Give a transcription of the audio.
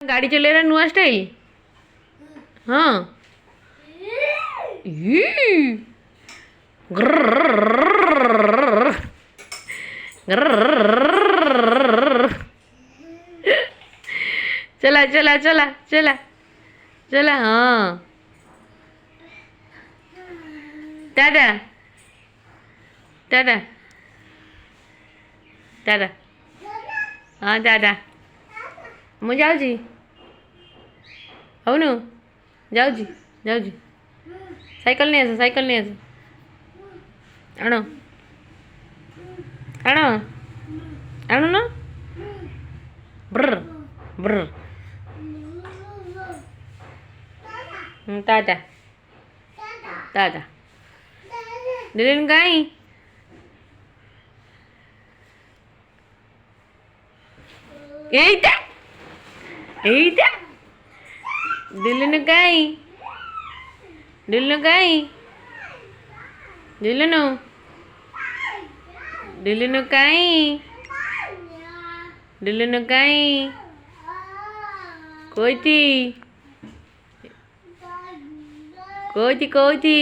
गाड़ी चलेरा नुआ स्टाइल। हाँ चला चला चला चला चला। हाँ टाटा टाटा टाटा। हाँ टाटा ମୁଁ ଯାଉଛି ହଉନୁ ଯାଉଛି ଯାଉଛି ସାଇକେଲ ନେଇ ଆସ ସାଇକେଲ ନେଇ ଆସ ଆଣ ଆଣ ଆଣୁନ ବ୍ର ବ୍ର ଟାଟା ଟାଟା ଦିଲ୍ଲୀ କାହିଁ ଏଇଟା ଏଇଟା ଦିଲ୍ଲୀ କାହିଁ ଦିଲ୍ଲୀ କାହିଁ ଦିଲ୍ଲୀ ଦିଲ୍ଲୀ କାହିଁ ଦିଲ୍ଲୀ କାହିଁ କୋଇଠି କୋଇଠି କୋଇଠି